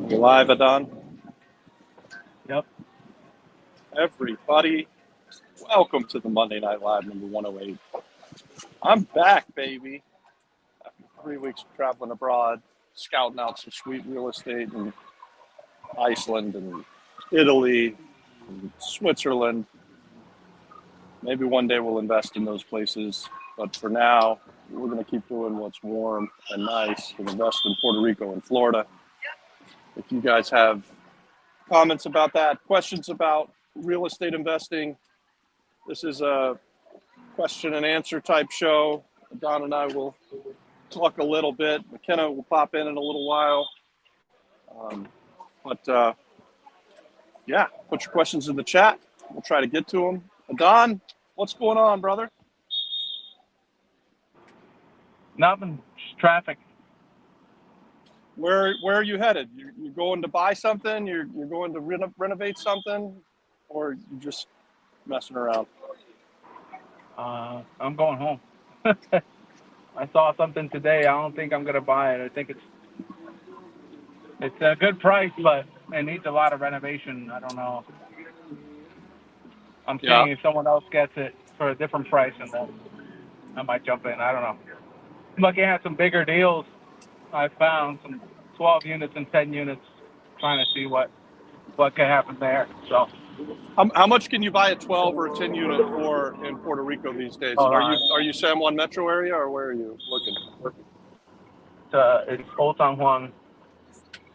You live, Adon? Yep. Everybody, welcome to the Monday Night Live number 108. I'm back, baby. After 3 weeks of traveling abroad, scouting out some sweet real estate in Iceland and Italy and Switzerland. Maybe one day we'll invest in those places, but for now, we're going to keep doing what's warm and nice and invest in Puerto Rico and Florida. If you guys have comments about that, questions about real estate investing, this is a question and answer type show. Don and I will talk a little bit. McKenna will pop in a little while. Yeah, put your questions in the chat. We'll try to get to them. Don, what's going on, brother? Nothing. Just traffic. Where are you headed? You're going to buy something? You're going to renovate something? Or you just messing around? I'm going home. I saw something today. I don't think I'm gonna buy it. I think it's a good price, but it needs a lot of renovation. I don't know. I'm Yeah. seeing if someone else gets it for a different price, and then I might jump in. I don't know. I'm looking at some bigger deals. I found some 12 units and 10 units, trying to see what could happen there. So. How much can you buy a 12 or a 10 unit for in Puerto Rico these days? Hold Are on. you San Juan metro area, or where are you looking? It's Old San Juan.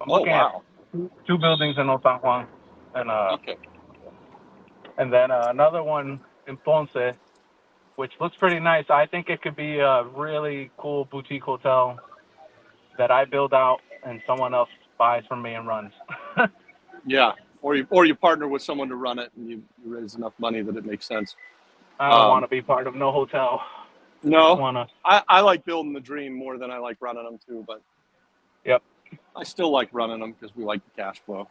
I'm Oh, looking wow. at two buildings in Old San Juan, and Okay. and then another one in Ponce, which looks pretty nice. I think it could be a really cool boutique hotel that I build out and someone else buys from me and runs. Yeah. Or you partner with someone to run it, and you raise enough money that it makes sense. I don't want to be part of no hotel. No, Wanna. I like building the dream more than I like running them too, but Yep. I still like running them because we like the cash flow.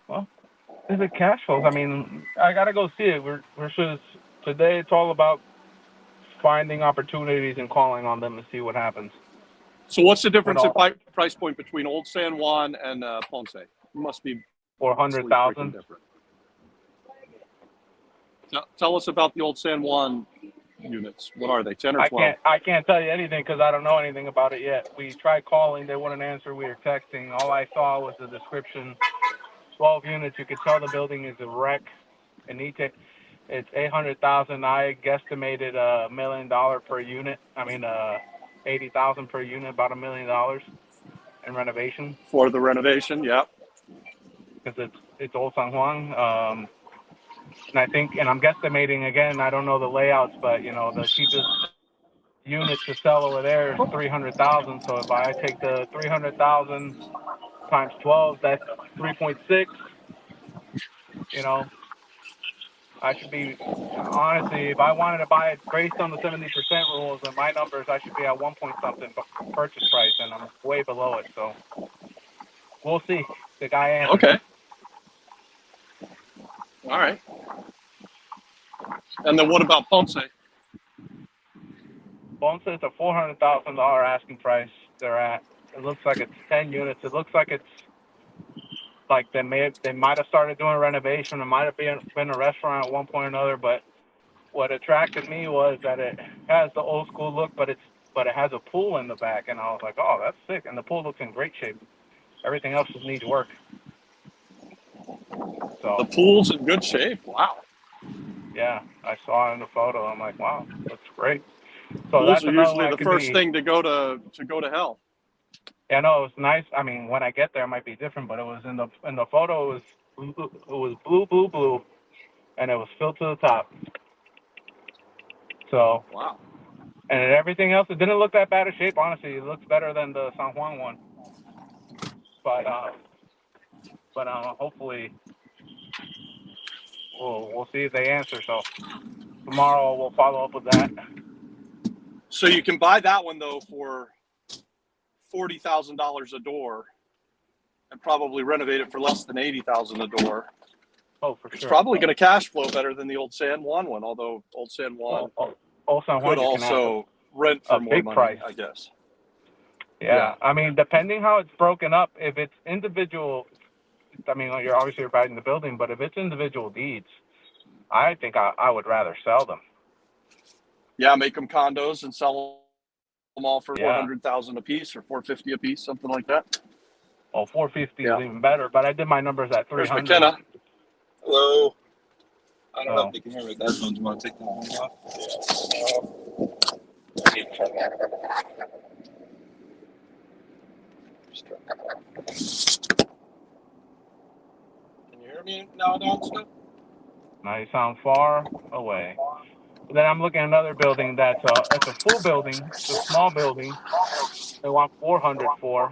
Well, is it cash flows? I mean, I gotta go see it. Today it's all about finding opportunities and calling on them to see what happens. So what's the difference in price point between Old San Juan and Ponce? It must be 400,000. different. Tell us about the Old San Juan units. What are they, 10 or 12? I can't tell you anything because I don't know anything about it yet. We tried calling, they wouldn't answer. We were texting. All I saw was the description. 12 units. You could tell the building is a wreck. It's 800,000. I guesstimated $1 million per unit. I mean, 80,000 per unit, about $1 million in renovation. For the renovation, yeah. Because it's Old San Juan. And I'm guesstimating again. I don't know the layouts, but the cheapest unit to sell over there is 300,000. So if I take the 300,000 times 12, that's 3.6. I should be, honestly, if I wanted to buy it based on the 70% rules and my numbers, I should be at 1 point something purchase price, and I'm way below it. So we'll see. The guy answered. Okay. All right. And then what about Ponce? Ponce is a $400,000 asking price they're at. It looks like it's 10 units. It looks like it's like they might have started doing a renovation. It might have been a restaurant at one point or another, but what attracted me was that it has the old school look, but it has a pool in the back, and I was like, oh, that's sick. And the pool looks in great shape. Everything else just needs work. So the pool's in good shape. Wow. Yeah, I saw it in the photo. I'm like, wow, that's great. So pools are usually the first thing to go to hell. Yeah, no, it was nice. I mean, when I get there, it might be different, but it was in the photo. It was blue, and it was filled to the top. So wow. And everything else, it didn't look that bad of shape. Honestly, it looks better than the San Juan one. But hopefully, we'll see if they answer. So tomorrow we'll follow up with that. So you can buy that one though for $40,000 a door, and probably renovate it for less than $80,000 a door. Oh, for sure. It's probably going to cash flow better than the Old San Juan one, although Old San Juan Old San Juan could also rent for more money, price. I guess. Yeah. I mean, depending how it's broken up, if it's individual, I mean, you're obviously buying the building, but if it's individual deeds, I think I would rather sell them. Yeah, make them condos and sell them all for Yeah. 400,000 a piece or 450 a piece, something like that. Well, 450 Yeah. is even better, but I did my numbers at There's 300. McKenna. Hello. I don't know So, if they can hear me with that phone. Do you want to take the phone off? Can you hear me now, Don? Still? now you sound far away. Then I'm looking at another building that's it's a full building, it's a small building. They want 400 for.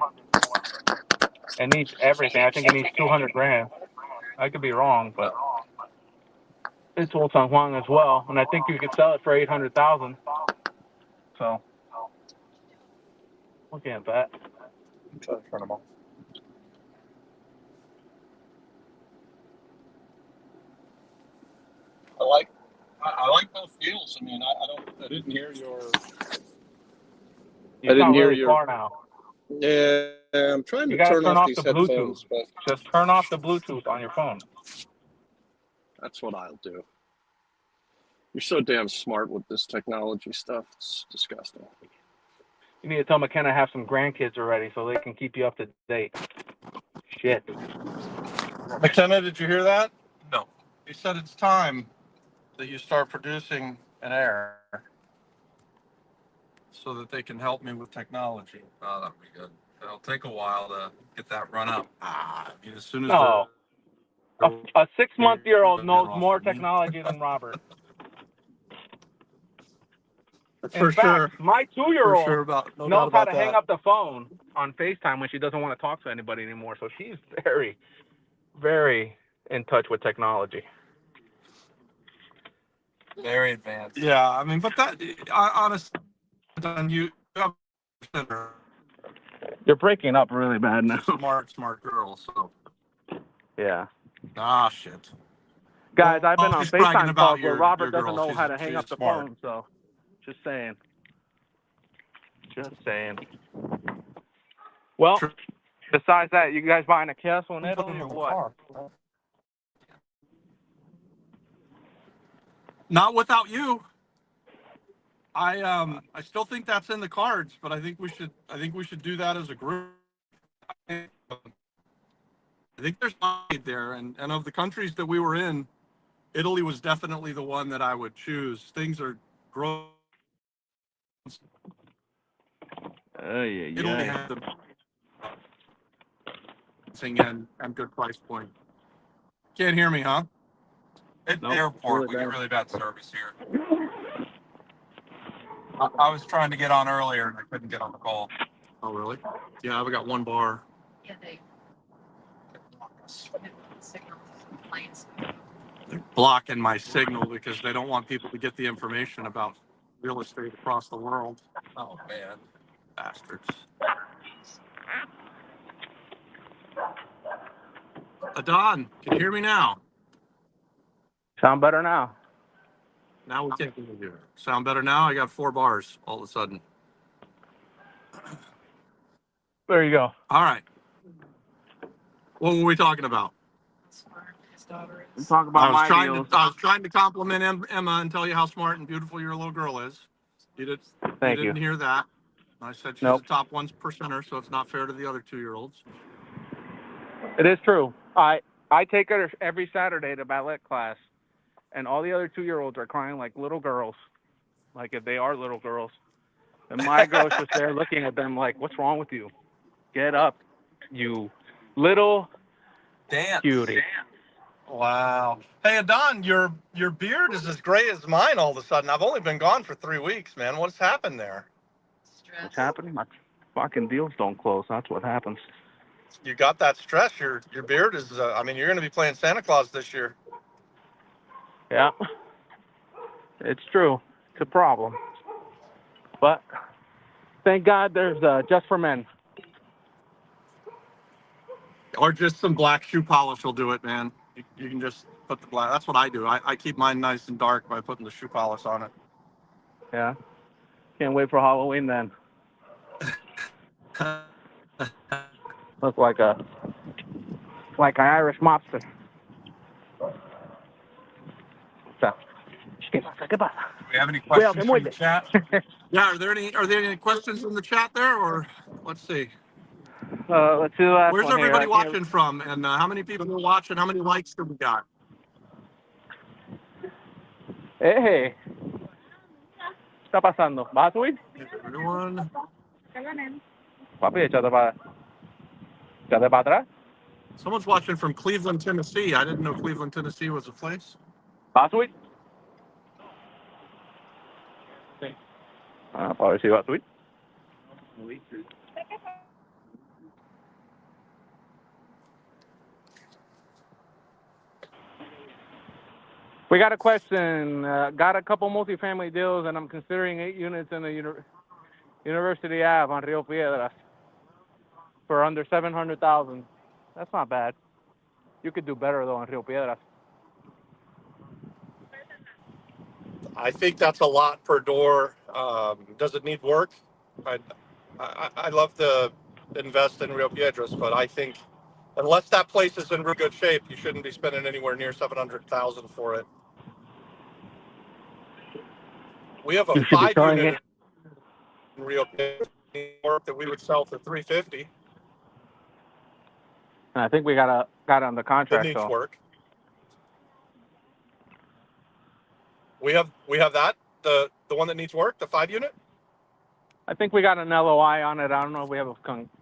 It needs everything. I think it needs 200 grand. I could be wrong, but it's Old San Juan as well, and I think you could sell it for 800,000. So, looking at that. I'm trying to turn them off. I like both deals. I mean, I didn't hear your. You I didn't sound hear really your. far now. Yeah, I'm trying You to gotta turn turn off off these the Bluetooth. headphones, but Just turn off the Bluetooth on your phone. That's what I'll do. You're so damn smart with this technology stuff. It's disgusting. You need to tell McKenna have some grandkids already so they can keep you up to date. Shit. McKenna, did you hear that? No. He said it's time that you start producing an air so that they can help me with technology. Oh, that'll be good. It'll take a while to get that run up. I mean, as soon as No. A 6-month-old knows off more of me. technology than Robert. For In fact, sure. my For 2-year-old sure about no doubt knows how about to hang that. up the phone on FaceTime when she doesn't want to talk to anybody anymore. So she's very, very in touch with technology. Very advanced. Yeah, I mean, but that honestly, you have You're breaking up really bad now. smart girl. So Yeah. shit. Guys, I've been on Always bragging FaceTime about calls where your Robert girl. doesn't know how to hang she's up the smart. phone, so just saying. Just saying. Well, Sure. besides that, you guys buying a castle in Italy or what? Not without you. I still think that's in the cards, but I think we should do that as a group. I think there's money there, and of the countries that we were in, Italy was definitely the one that I would choose. Things are growing. Italy had the and good price point. Can't hear me, huh? At the airport, really we get really bad service here. I was trying to get on earlier and I couldn't get on the call. Oh, really? Yeah, I've got one bar. Yeah, they signal planes. They're blocking my signal because they don't want people to get the information about real estate across the world. Oh, man. Bastards. Adon, can you hear me now? Sound better now. Now we can't hear you. Sound better now? I got 4 bars all of a sudden. There you go. All right. What were we talking about? Smart, his daughter I'm is. talking about my I deals. was trying to compliment Emma and tell you how smart and beautiful your little girl is. You Thank didn't you. hear that. I said she's Nope. a top 1%er, so it's not fair to the other 2-year-olds. It is true. I take her every Saturday to ballet class, and all the other 2-year-olds are crying like little girls, like if they are little girls. And my girl's just there looking at them like, what's wrong with you? Get up, you little cutie. Wow. Hey, Adon, your beard is as gray as mine all of a sudden. I've only been gone for 3 weeks, man. What's happened there? Stress. What's happening? My fucking deals don't close. That's what happens. You got that stress. Your beard is, I mean, you're going to be playing Santa Claus this year. Yeah. It's true. It's a problem. But thank God there's Just for Men. Or just some black shoe polish will do it, man. You can just put the black. That's what I do. I keep mine nice and dark by putting the shoe polish on it. Yeah. Can't wait for Halloween then. Look like an Irish mobster. So, ¿qué pasa? ¿Qué pasa? Do we have any Cuidado, questions que from the muerde. chat? Yeah, are there any questions in the chat there, or let's see? Let's do the last Where's one here. everybody watching from, and how many people are watching? How many likes do we got? Hey, ¿qué está pasando? ¿Vas a subir? Everyone. Papi, échate para atrás. Someone's watching from Cleveland, Tennessee. I didn't know Cleveland, Tennessee was a place. ¿Vas a subir? Sí. Para ver si va a subir. We got a question. Got a couple multifamily deals, and I'm considering 8 units in the University Ave on Rio Piedras for under $700,000. That's not bad. You could do better though on Rio Piedras. I think that's a lot per door. Does it need work? I love to invest in Rio Piedras, but I think unless that place is in real good shape, you shouldn't be spending anywhere near $700,000 for it. We have a 5-unit in Rio Piedras that we would sell for $350. I think we got it on the That contract needs though. work. We have that the one that needs work, the 5-unit. I think we got an LOI on it. I don't know if we have a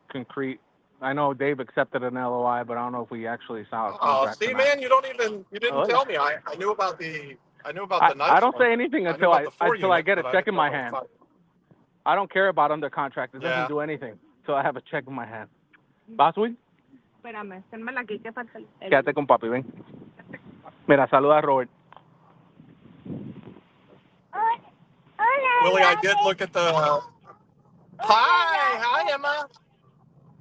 concrete. I know Dave accepted an LOI, but I don't know if we actually saw a contract. See, or not. man, you didn't tell me. I knew about the nice I don't one. say anything until I get a check in my hand. I don't care about under contract. It doesn't do anything until I have a check in my hand. Baswi? Espérame, hacérmela aquí, que falta el... Quédate con papi, ven. Mira, saluda a Robert. Willie, I did look at the. Hi, Emma.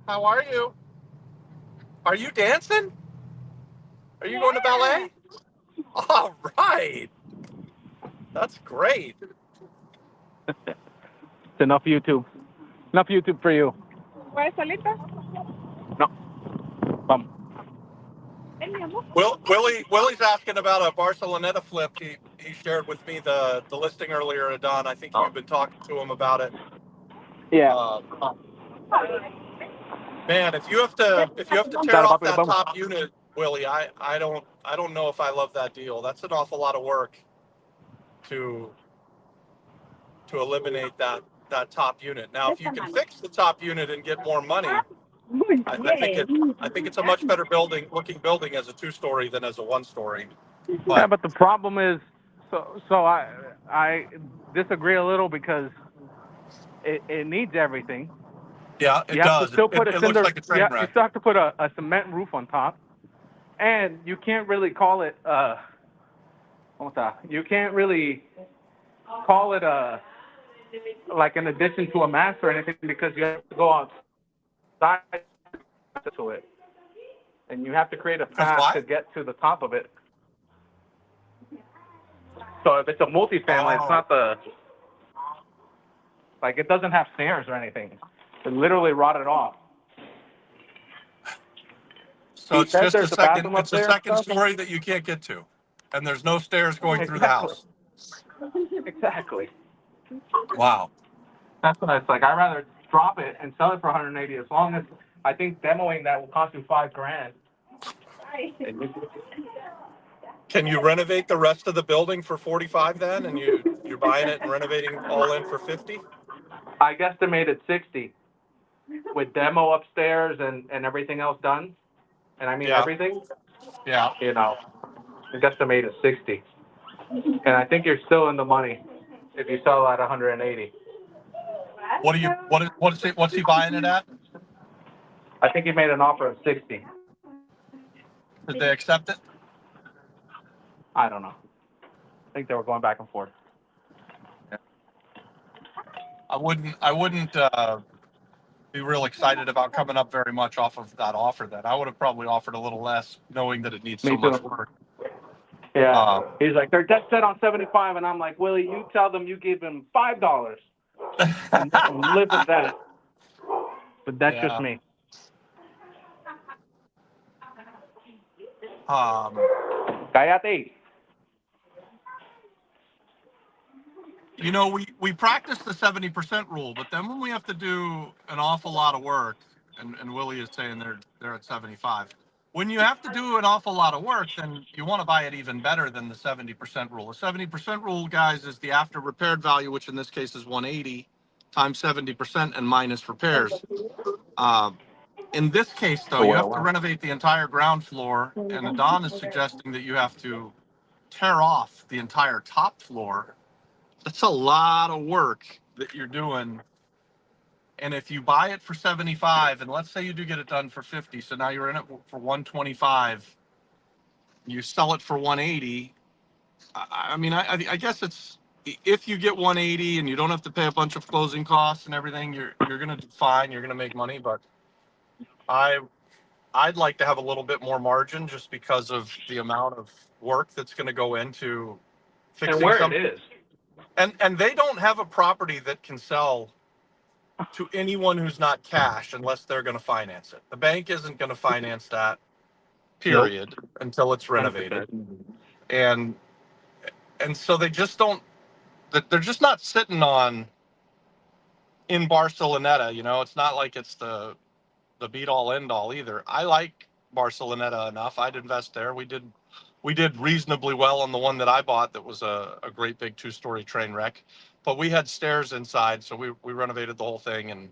How are you? Are you dancing? Are you going to ballet? All right. That's great. It's enough YouTube. Enough YouTube for you. ¿Puedes solita? No. Vamos. Ven, mi amor. Willie's asking about a Barceloneta flip. He shared with me the listing earlier, Don. I think you've been talking to him about it. Yeah. Man, if you have to tear off that top unit, Willie, I don't know if I love that deal. That's an awful lot of work to eliminate that top unit. Now, if you can fix the top unit and get more money, I think it's a much better looking building as a 2-story than as a 1-story. But the problem is, so I disagree a little because it needs everything. Yeah, it you have does. To still put it looks like a train wreck. You still have to put a cement roof on top, and you can't really call it you can't really call it like an addition to a mast or anything because you have to go outside to it, and you have to create a path to get to the top of it. So if it's a multifamily, it's not it doesn't have stairs or anything. It literally rotted off. So it's just a second story that you can't get to, and there's no stairs going through the house. Exactly. Wow. That's what it's like. I'd rather drop it and sell it for 180. As long as I think demoing that will cost you $5,000. Can you renovate the rest of the building for 45 then, and you're buying it and renovating all in for 50? I guesstimated 60 with demo upstairs and everything else done. And I mean everything. Yeah. I guesstimated 60. And I think you're still in the money if you sell at 180. What's he buying it at? I think he made an offer of 60. Did they accept it? I don't know. I think they were going back and forth. I wouldn't be real excited about coming up very much off of that offer then. I would have probably offered a little less knowing that it needs so much work. Yeah. He's like, they're dead set on 75, and I'm like, Willie, you tell them you give him $5 and live with that. but that's Yeah. just me. Cállate. You know, we practice the 70% rule, but then when we have to do an awful lot of work, and Willie is saying they're at 75. When you have to do an awful lot of work, then you want to buy it even better than the 70% rule. The 70% rule, guys, is the after repaired value, which in this case is 180 times 70% and minus repairs. In this case, though, you have to renovate the entire ground floor, and Adon is suggesting that you have to tear off the entire top floor. That's a lot of work that you're doing. And if you buy it for 75, and let's say you do get it done for 50, so now you're in it for 125, you sell it for 180. I mean, I guess it's, if you get 180 and you don't have to pay a bunch of closing costs and everything, you're gonna do fine. You're gonna make money, but I'd like to have a little bit more margin just because of the amount of work that's going to go into fixing And where something. it is. And they don't have a property that can sell to anyone who's not cash unless they're going to finance it. The bank isn't going to finance that, period, until it's renovated. 100%. And so they just don't. They're just not sitting on in Barceloneta. You know, it's not like it's the beat all end all either. I like Barceloneta enough. I'd invest there. We did reasonably well on the one that I bought that was a great big 2-story train wreck. But we had stairs inside, so we renovated the whole thing, and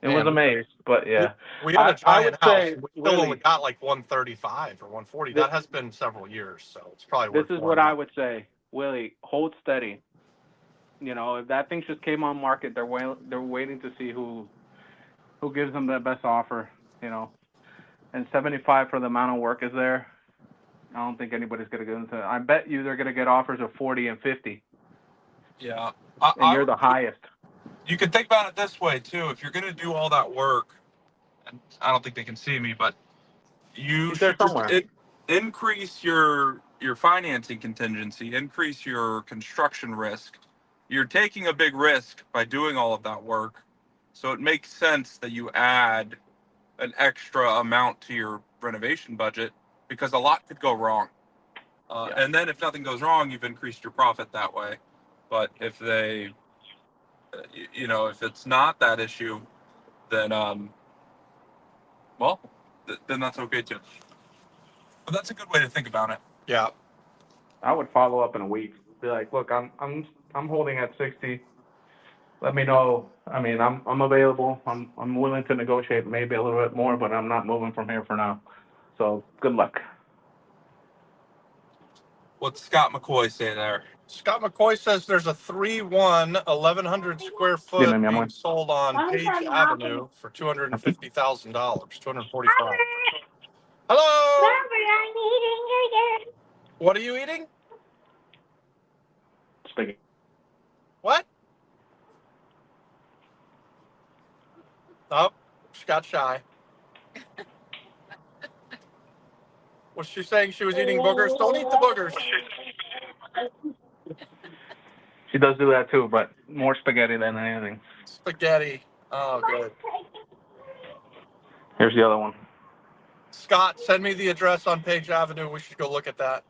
it was a maze, but yeah. We had a giant house. We still Willie, only got like 135 or 140. That has been several years, so it's probably worth this is more what now. I would say. Willie, hold steady. You know, if that thing just came on market, they're waiting to see who gives them the best offer, you know. And 75 for the amount of work is there. I don't think anybody's going to get into it. I bet you they're going to get offers of 40 and 50. Yeah. And you're the highest. You can think about it this way too. If you're going to do all that work, and I don't think they can see me, but you He's there should just somewhere. increase your financing contingency, increase your construction risk. You're taking a big risk by doing all of that work. So it makes sense that you add an extra amount to your renovation budget because a lot could go wrong. And then if nothing goes wrong, you've increased your profit that way. But if they, you know, if it's not that issue, then, well, then that's okay too. But that's a good way to think about it. Yeah. I would follow up in a week. Be like, look, I'm holding at 60. Let me know. I mean, I'm available. I'm willing to negotiate maybe a little bit more, but I'm not moving from here for now. So good luck. What's Scott McCoy say there? Scott McCoy says there's a 3-1, 1,100 square foot Dime, mi amor. being sold on Page Avenue for $250,000, $245,000. Hello. What are you eating? Spaghetti. What? Oh, she got shy. Was she saying she was eating boogers? Don't eat the boogers. She does do that too, but more spaghetti than anything. Spaghetti. Oh, good. Here's the other one. Scott, send me the address on Page Avenue. We should go look at that.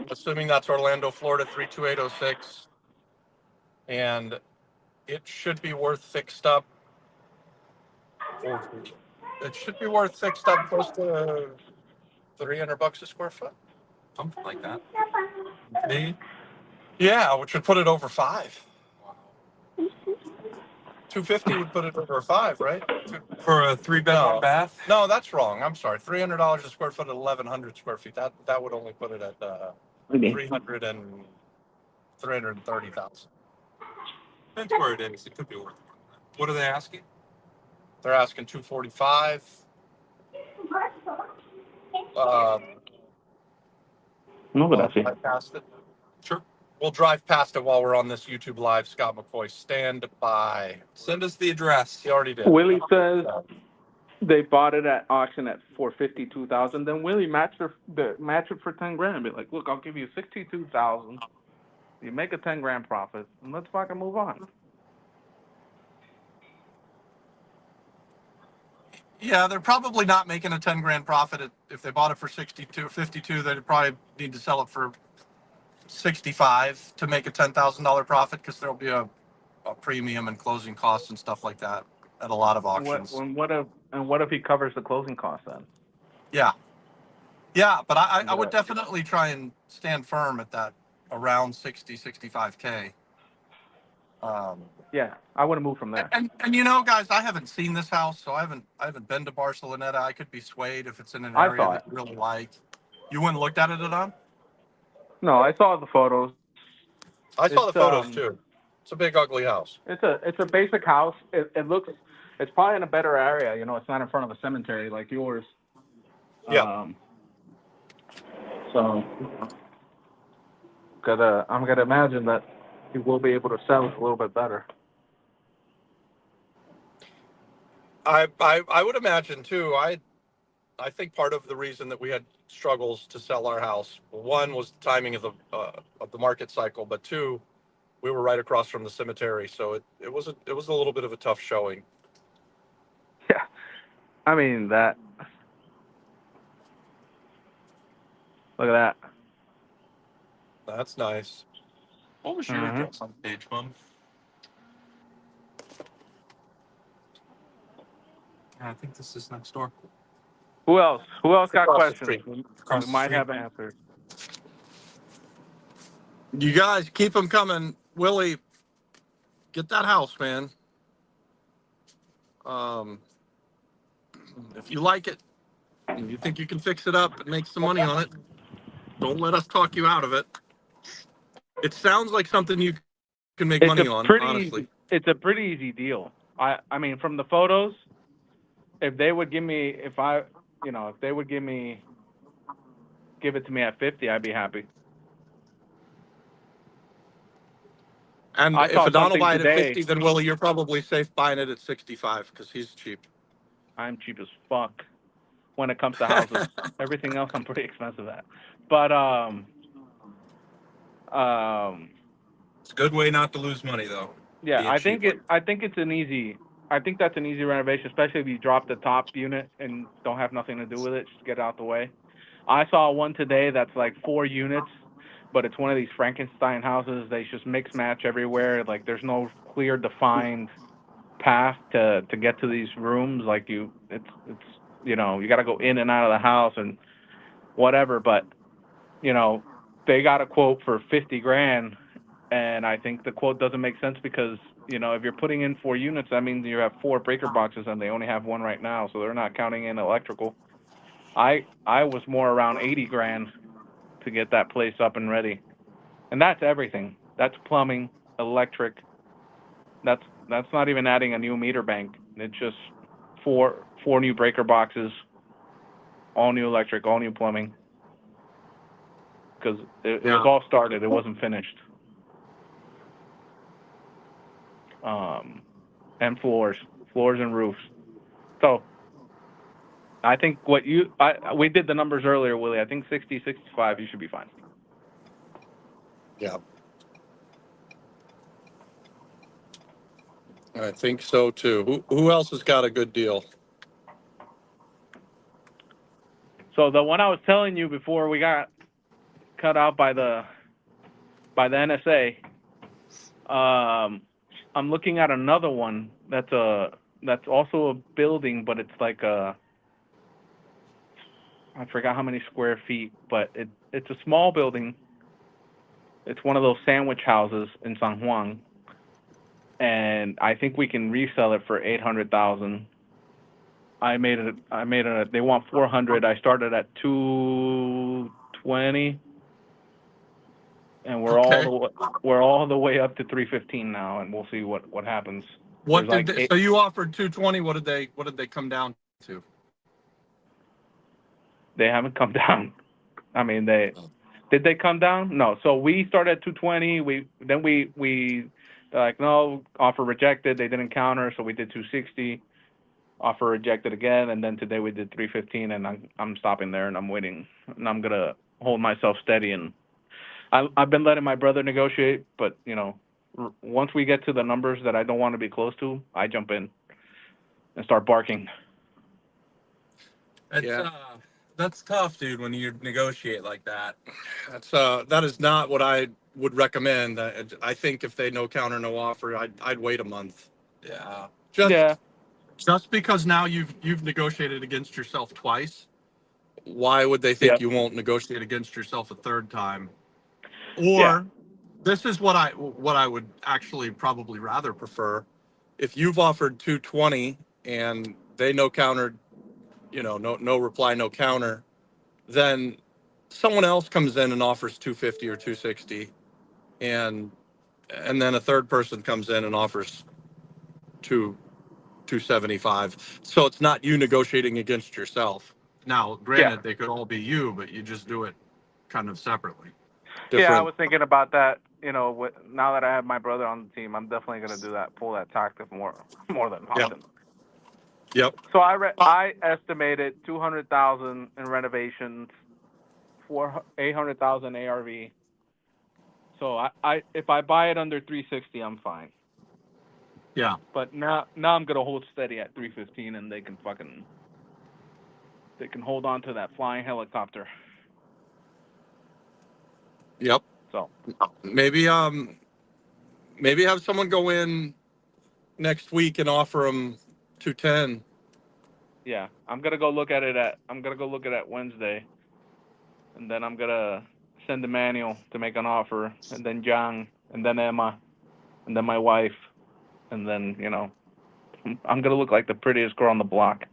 Assuming that's Orlando, Florida, 32806. And it should be worth fixed up. It should be worth fixed up close to $300 a square foot. Something like that. Yeah, which would put it over 5. 250 would put it over 5, right? For a 3-bedroom bath? No, that's wrong. I'm sorry. $300 a square foot at 1,100 square feet. That would only put it at 330,000. Depends where it is. It could be worth more than that. What are they asking? They're asking 245. Drive past it. Sure. We'll drive past it while we're on this YouTube live. Scott McCoy, stand by. Send us the address. He already did. Willie says they bought it at auction at $452,000. Then Willie match it for $10,000. Be like, look, I'll give you $62,000. You make a 10 grand profit, and let's fucking move on. Yeah, they're probably not making a 10 grand profit. If they bought it for 62, 52, they'd probably need to sell it for 65 to make a $10,000 profit because there'll be a premium and closing costs and stuff like that at a lot of auctions. What if he covers the closing costs then? Yeah. But I would definitely try and stand firm at that around 60, 65K. Yeah, I wouldn't move from there. And you know, guys, I haven't seen this house, so I haven't been to Barceloneta. I could be swayed if it's in an area that you really like. You wouldn't looked at it at all? No, I saw the photos. I saw the photos too. It's a big ugly house. It's a basic house. It looks, it's probably in a better area. You know, it's not in front of a cemetery like yours. Yeah. So, I'm gonna imagine that you will be able to sell it a little bit better. I would imagine too. I think part of the reason that we had struggles to sell our house, one was the timing of the market cycle, but two, we were right across from the cemetery, so it was a little bit of a tough showing. Yeah, I mean that. Look at that. That's nice. What was your address on the page, Mom? I think this is next door. Who else? Who else got Across the questions? street. We might have answers. You guys keep them coming. Willie, get that house, man. If you like it and you think you can fix it up and make some money on it, don't let us talk you out of it. It sounds like something you can make money on, honestly. It's a pretty easy deal. I mean, from the photos, if they would give me, if they would give it to me at 50, I'd be happy. And if Adon will buy it at 50, then Willie, you're probably safe buying it at 65 because he's cheap. I'm cheap as fuck when it comes to houses. Everything else I'm pretty expensive at. But it's a good way not to lose money, though. Yeah, I think that's an easy renovation, especially if you drop the top unit and don't have nothing to do with it, just get it out the way. I saw one today that's like 4 units, but it's one of these Frankenstein houses. They just mix match everywhere. Like there's no clear defined path to get to these rooms. Like it's you got to go in and out of the house and whatever. But they got a quote for 50 grand. And I think the quote doesn't make sense because, if you're putting in 4 units, that means you have 4 breaker boxes and they only have 1 right now. So they're not counting in electrical. I was more around 80 grand to get that place up and ready. And that's everything. That's plumbing, electric. That's not even adding a new meter bank. It's just 4 new breaker boxes, all new electric, all new plumbing. Because it was all started. It wasn't finished. And floors and roofs. So I think we did the numbers earlier, Willie. I think 60, 65, you should be fine. Yeah. I think so too. Who else has got a good deal? So the one I was telling you before we got cut out by the NSA, I'm looking at another one that's also a building, but it's like I forgot how many square feet, but it's a small building. It's one of those sandwich houses in San Juan, and I think we can resell it for $800,000. I made it. They want $400,000. I started at $220,000. And we're all the way up to $315,000 now, and we'll see what happens. So you offered $220,000. What did they come down to? They haven't come down. I mean, did they come down? No. So we started at $220,000. We like, no, offer rejected. They didn't counter, so we did $260,000. Offer rejected again, and then today we did $315,000, and I'm stopping there, and I'm waiting, and I'm gonna hold myself steady and I've been letting my brother negotiate, but you know, once we get to the numbers that I don't want to be close to, I jump in and start barking. It's, Yeah. that's tough, dude, when you negotiate like that. That is not what I would recommend. I think if they no counter, no offer, I'd wait a month. Yeah. Just because now you've negotiated against yourself twice. Why would they think Yep. you won't negotiate against yourself a third time? Yeah. Or this is what I would actually probably rather prefer. If you've offered 220 and they no countered, no reply, no counter, then someone else comes in and offers 250 or 260, and then a third person comes in and offers 275. So it's not you negotiating against yourself. Now, granted, they could all be you, but you just do it kind of separately. Yeah, I was thinking about that. You know, now that I have my brother on the team, I'm definitely going to do that, pull that tactic more than often. Yep. So I estimated 200,000 in renovations, 800,000 ARV. So I if I buy it under 360, I'm fine. Yeah. But now I'm gonna hold steady at 315, and they can hold on to that flying helicopter. Yep. So maybe have someone go in next week and offer them 210. yeah, I'm gonna go look at it at Wednesday, and then I'm gonna send Emmanuel to make an offer, and then John, and then Emma, and then my wife, and then I'm gonna look like the prettiest girl on the block.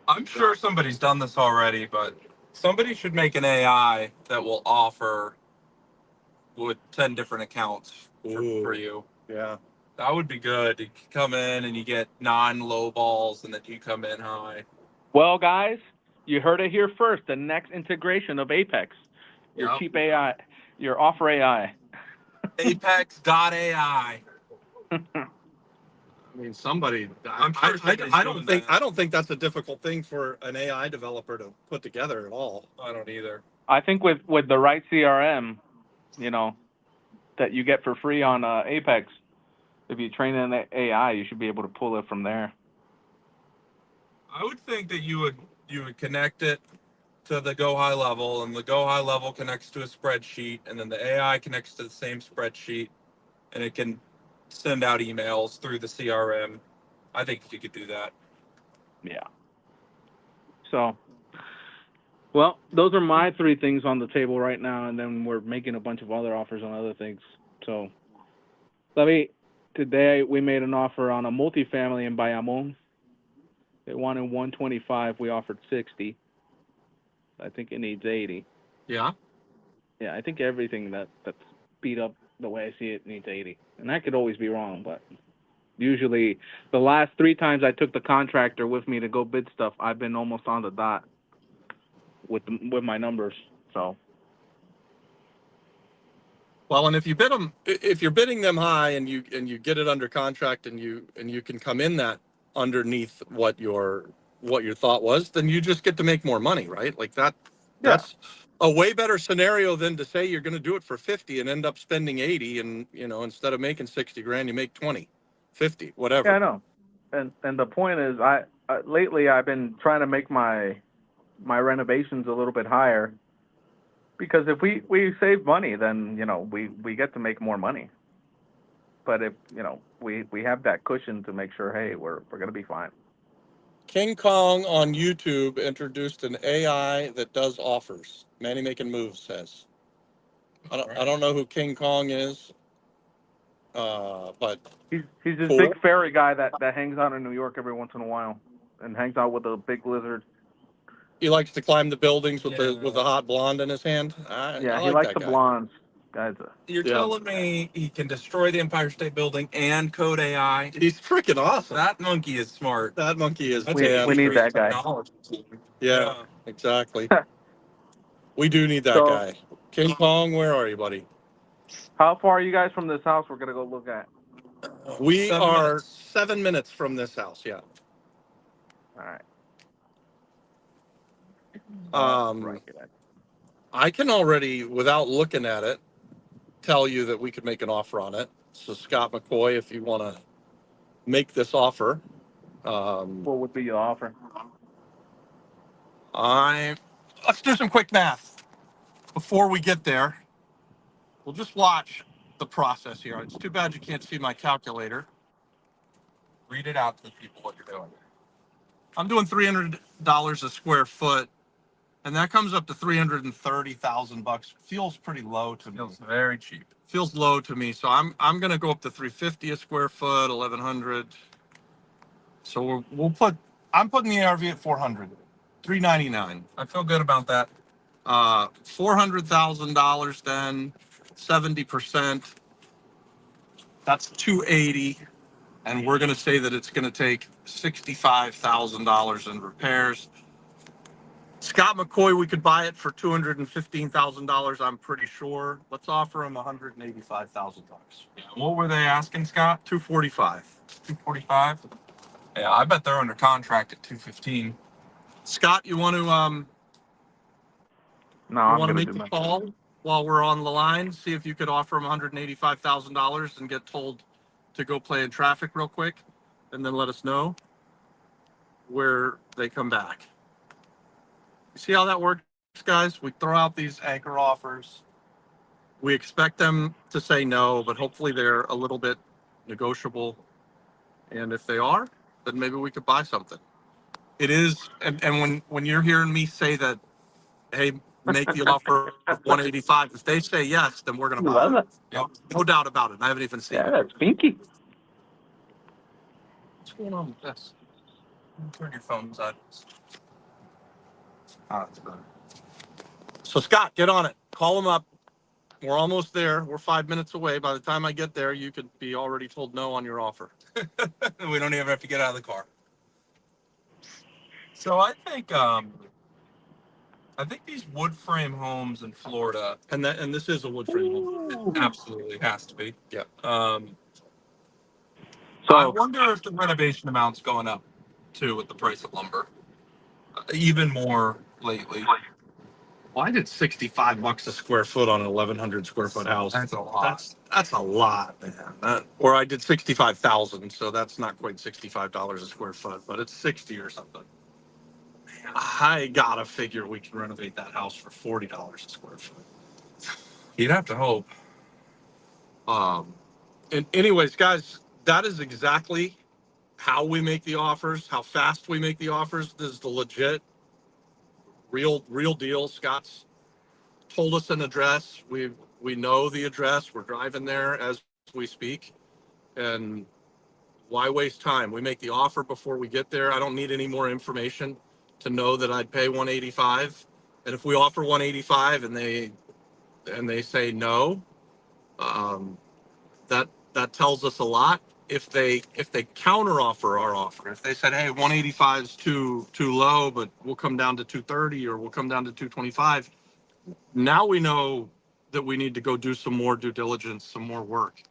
I'm sure somebody's done this already, but somebody should make an AI that will offer with 10 different accounts for you. Yeah. That would be good. You come in and you get non-low balls, and then you come in high. Well, guys, you heard it here first. The next integration of Apex, your cheap AI, your offer AI. Apex.ai. I mean, somebody. I'm sure somebody's I doing that. I don't think that's a difficult thing for an AI developer to put together at all. I don't either. I think with the right CRM, that you get for free on Apex, if you train an AI, you should be able to pull it from there. I would think that you would connect it to the Go High Level, and the Go High Level connects to a spreadsheet, and then the AI connects to the same spreadsheet, and it can send out emails through the CRM. I think you could do that. Yeah. So, well, those are my 3 things on the table right now, and then we're making a bunch of other offers on other things. So, today we made an offer on a multifamily in Bayamon. They wanted 125. We offered 60. I think it needs 80. Yeah. Yeah, I think everything that's beat up the way I see it needs 80. And I could always be wrong, but usually the last 3 times I took the contractor with me to go bid stuff, I've been almost on the dot with my numbers. So. Well, and if you're bidding them high and you get it under contract and you can come in that underneath what your thought was, then you just get to make more money, right? Like that. Yeah. That's a way better scenario than to say you're going to do it for 50 and end up spending 80, and instead of making 60 grand, you make 20, 50, whatever. Yeah, I know. And the point is, lately I've been trying to make my renovations a little bit higher, because if we save money, then we get to make more money. But if we have that cushion to make sure, hey, we're gonna be fine. King Kong on YouTube introduced an AI that does offers. Manny Making Moves says. I don't know who King Kong is, but He's this cool. big fairy guy that hangs out in New York every once in a while, and hangs out with a big lizard. He likes to climb the buildings with the hot blonde in his hand. He likes the blondes. You're telling me he can destroy the Empire State Building and code AI? He's freaking awesome. That monkey is smart. That monkey is. We need that guy. Yeah, exactly. We do need that guy. King Kong, where are you, buddy? How far are you guys from this house we're gonna go look at? We are 7 minutes from this house. Yeah. All right. I can already, without looking at it, tell you that we could make an offer on it. So Scott McCoy, if you want to make this offer, What would be your offer? let's do some quick math before we get there. We'll just watch the process here. It's too bad you can't see my calculator. Read it out to the people what you're doing. I'm doing $300 a square foot, and that comes up to $330,000. Feels pretty low to me. Feels very cheap. Feels low to me. So I'm gonna go up to 350 a square foot, 1100. So I'm putting the ARV at 400, 399. I feel good about that. $400,000 then, 70%. That's 280. And we're going to say that it's going to take $65,000 in repairs. Scott McCoy, we could buy it for $215,000. I'm pretty sure. Let's offer him $185,000. Yeah. What were they asking, Scott? 245. 245. Yeah, I bet they're under contract at 215. Scott, you want to No, you I'm want to gonna make do the my. call while we're on the line? See if you could offer him $185,000 and get told to go play in traffic real quick, and then let us know where they come back. You see how that works, guys? We throw out these anchor offers. We expect them to say no, but hopefully they're a little bit negotiable. And if they are, then maybe we could buy something. It is, and when you're hearing me say that, hey, make the offer of 185, if they say yes, then we're going to buy it. Yep. No doubt about it. I haven't even seen it. Yeah, it's pinky. What's going on with this? Turn your phone side. Oh, that's better. So Scott, get on it. Call him up. We're almost there. We're 5 minutes away. By the time I get there, you could be already told no on your offer. We don't even have to get out of the car. So I think these wood frame homes in Florida And this is a wood frame home. absolutely has to be. Yeah. I So wonder if the renovation amount's going up too with the price of lumber. Even more lately. Why did $65 a square foot on an 1,100 square foot house? That's a lot. That's a lot, man. Or I did 65,000, so that's not quite $65 a square foot, but it's 60 or something. Man, I gotta figure we can renovate that house for $40 a square foot. You'd have to hope. And anyways, guys, that is exactly how we make the offers, how fast we make the offers. This is the legit, real deal. Scott's told us an address. We know the address. We're driving there as we speak. And why waste time? We make the offer before we get there. I don't need any more information to know that I'd pay 185. And if we offer 185 and they say no, that tells us a lot. If they counter offer our offer, if they said, hey, 185 is too low, but we'll come down to 230 or we'll come down to 225, now we know that we need to go do some more due diligence, some more work.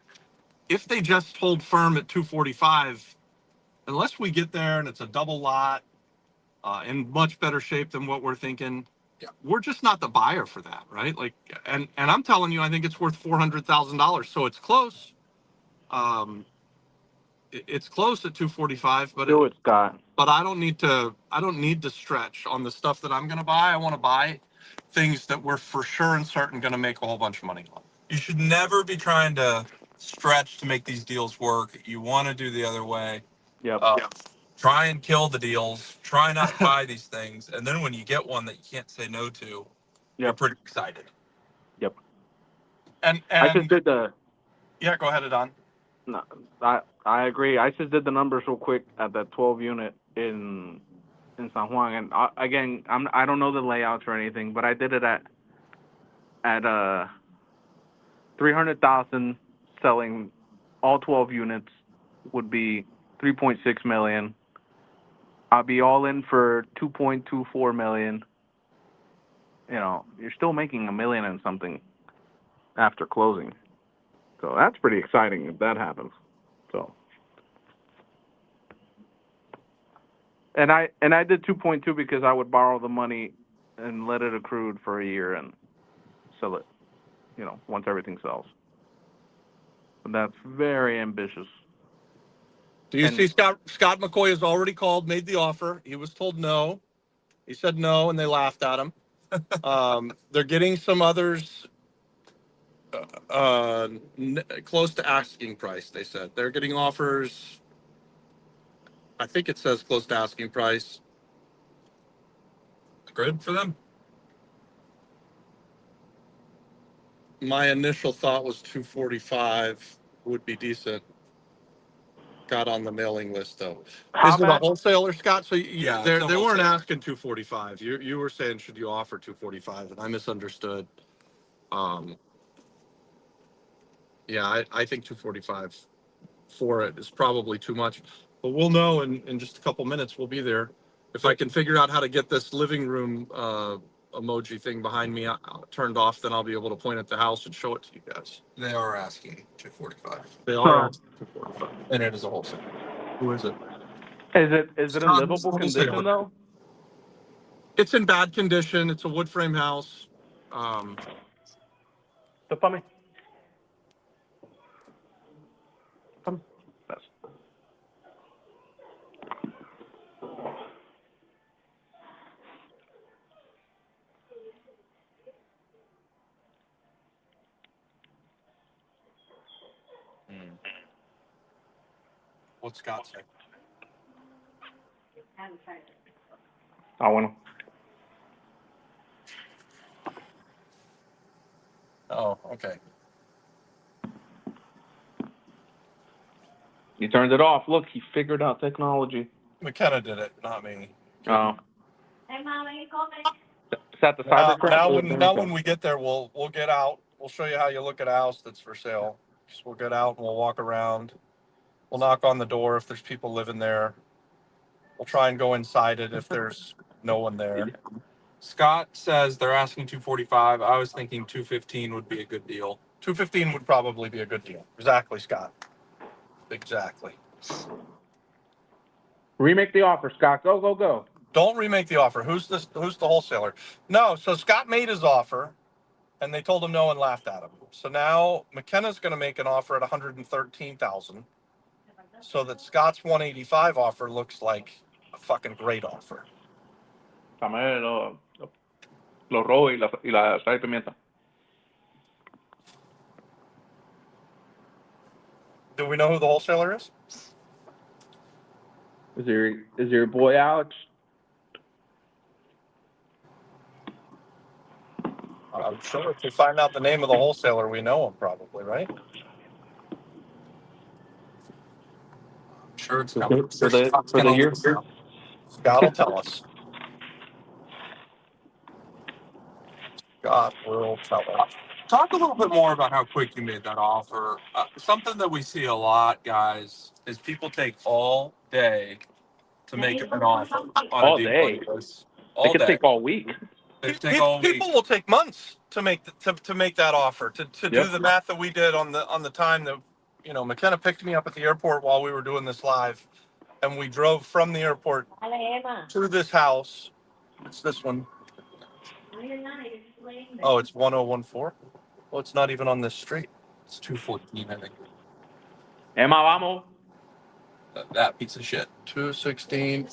If they just hold firm at 245, unless we get there and it's a double lot in much better shape than what we're thinking, yeah, we're just not the buyer for that, right? Like, and I'm telling you, I think it's worth $400,000. So it's close. It's close at 245, but do it, Scott. but I don't need to stretch on the stuff that I'm going to buy. I want to buy things that we're for sure and certain going to make a whole bunch of money on. You should never be trying to stretch to make these deals work. You want to do the other way. Yep. Try and kill the deals. Try not to buy these things. And then when you get one that you can't say no to, you're pretty excited. Yep. And I just did the. yeah, go ahead, Adon. No, I agree. I just did the numbers real quick at that 12 unit in San Juan, and again, I don't know the layouts or anything, but I did it at 300,000 selling all 12 units would be 3.6 million. I'll be all in for 2.24 million. You know, you're still making $1 million and something after closing. So that's pretty exciting if that happens. So, and I did 2.2 because I would borrow the money and let it accrue for a year and sell it, you know, once everything sells. That's very ambitious. Do you And- see Scott McCoy has already called, made the offer. He was told no. He said no, and they laughed at him. They're getting some others close to asking price, they said. They're getting offers, I think it says close to asking price. Good for them. My initial thought was 245 would be decent. Got on the mailing list though. How Is it a bad? wholesaler, Scott? So Yeah, they it's a weren't wholesaler. asking 245. You were saying should you offer 245, and I misunderstood. Yeah, I think 245 for it is probably too much, but we'll know in just a couple minutes. We'll be there. If I can figure out how to get this living room emoji thing behind me turned off, then I'll be able to point at the house and show it to you guys. They are asking 245, They are Huh. asking 245. and it is a wholesale. Who is it? Is it in Scott, livable wholesaler. condition though? It's in bad condition. It's a wood frame house. Topame. Come. That's- What's Scott say? Ah, bueno. Oh, okay. He turned it off. Look, he figured out technology. McKenna did it, not me. Oh. Hey, Mommy, call me. Is that the cybercrime? Now when we get there, we'll get out. We'll show you how you look at a house that's for sale. Just we'll get out and we'll walk around. We'll knock on the door if there's people living there. We'll try and go inside it if there's no one there. Scott says they're asking 245. I was thinking 215 would be a good deal. 215 would probably be a good deal. Exactly, Scott. Exactly. Remake the offer, Scott. Go, go, go. Don't remake the offer. Who's the wholesaler? No, so Scott made his offer and they told him no and laughed at him. So now McKenna's going to make an offer at 113,000 so that Scott's 185 offer looks like a fucking great offer. Dame los rojos y la sal y pimienta. Do we know who the wholesaler is? Is your boy Alex? I'm sure if we find out the name of the wholesaler, we know him probably, right? Sure, it's For the year? Scott will tell us. Scott will tell us. Talk a little bit more about how quick you made that offer. Something that we see a lot, guys, is people take all day to make an offer on All a deal day? like this. They All could day. take all week. They take all week. People will take months to make to make that offer. To do Yep. the math that we did on the time that McKenna picked me up at the airport while we were doing this live, and we drove from the airport to this house. It's this one. Oh, it's 1014. Well, it's not even on this street. It's 214, I think. Emma, vamos. That piece of shit. 216.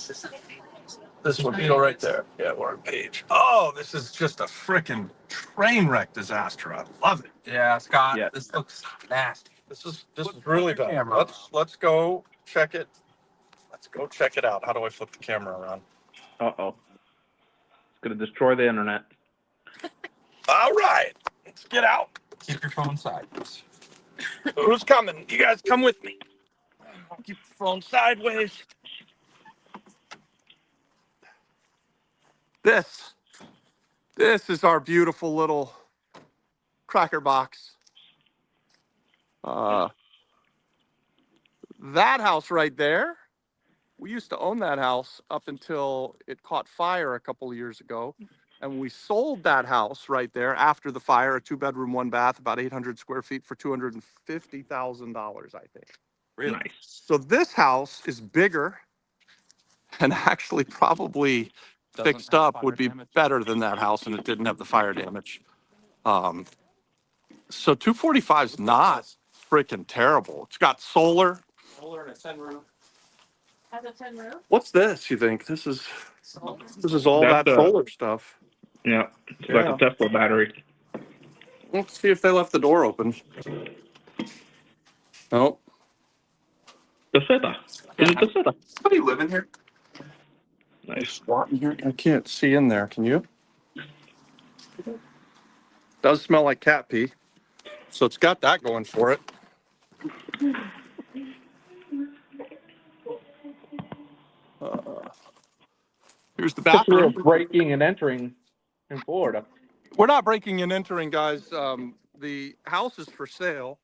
This one, right there. Yeah, we're on page. Oh, this is just a freaking train wreck disaster. I love it. Yeah, Scott, Yeah. this looks nasty. This is really Flip the bad. camera. Let's go check it. Let's go check it out. How do I flip the camera around? Uh-oh. It's going to destroy the internet. All right, let's get out. Keep your phone sideways. Who's coming? You guys come with me. Keep the phone sideways. This is our beautiful little cracker box. That house right there, we used to own that house up until it caught fire a couple of years ago. And we sold that house right there after the fire, a 2-bedroom, 1-bath, about 800 square feet for $250,000, I think. Really? Nice. So this house is bigger and actually probably Doesn't fixed have up fire would be damage? better than that house, and it didn't have the fire damage. So 245 is not freaking terrible. It's got solar. Solar and a 10 roof. Has a tin roof? What's this, you think? This is all That's that solar stuff. Yeah, it's like a Tesla battery. Let's see if they left the door open. Oh, Teseta. Is it Teseta? Somebody live in here? Nice. squat in here. I can't see in there. Can you? Does smell like cat pee. So it's got that going for it. Here's the bathroom. Breaking and entering in Florida. We're not breaking and entering, guys. The house is for sale,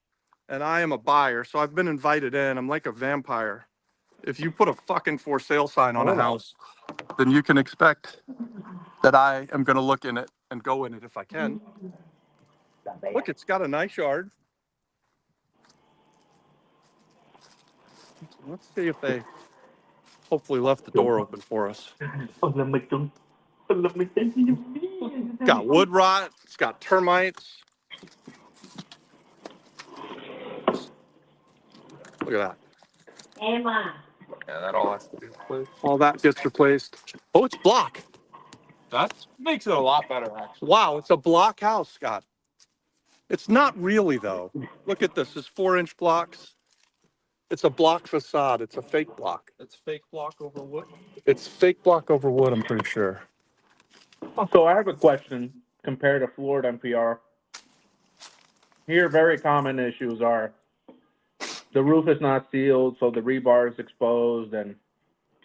and I am a buyer, so I've been invited in. I'm like a vampire. If you put a fucking for sale sign on a house, then you can expect that I am going to look in it and go in it if I can. Look, it's got a nice yard. Let's see if they hopefully left the door open for us. It's got wood rot. It's got termites. Look at that. Emma. Yeah, that all has to be replaced. All that gets replaced. Oh, it's block. That makes it a lot better, actually. Wow, it's a block house, Scott. It's not really, though. Look at this. It's 4-inch blocks. It's a block facade. It's a fake block. It's fake block over wood. It's fake block over wood, I'm pretty sure. So I have a question compared to Florida NPR. Here, very common issues are the roof is not sealed, so the rebar is exposed, and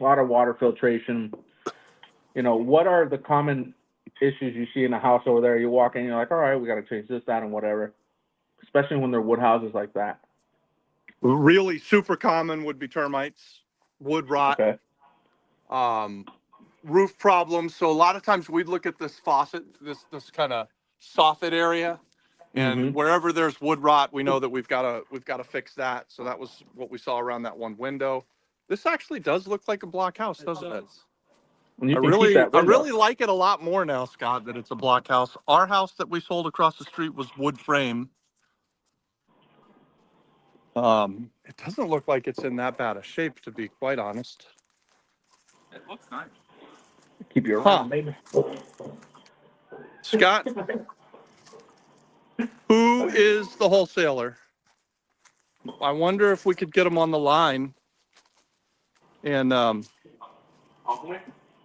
a lot of water filtration. You know, what are the common issues you see in a house over there? You walk in, you're like, all right, we got to change this, that, and whatever. Especially when they're wood houses like that. Really super common would be termites, wood rot, Okay. roof problems. So a lot of times we'd look at this faucet, this kind of soffit area, and wherever there's wood rot, we know that we've got to fix that. So that was what we saw around that one window. This actually does look like a block house, doesn't it? And you I can keep that window. really like it a lot more now, Scott, that it's a block house. Our house that we sold across the street was wood frame. It doesn't look like it's in that bad a shape, to be quite honest. It looks nice. Keep you around, baby. Scott, who is the wholesaler? I wonder if we could get him on the line and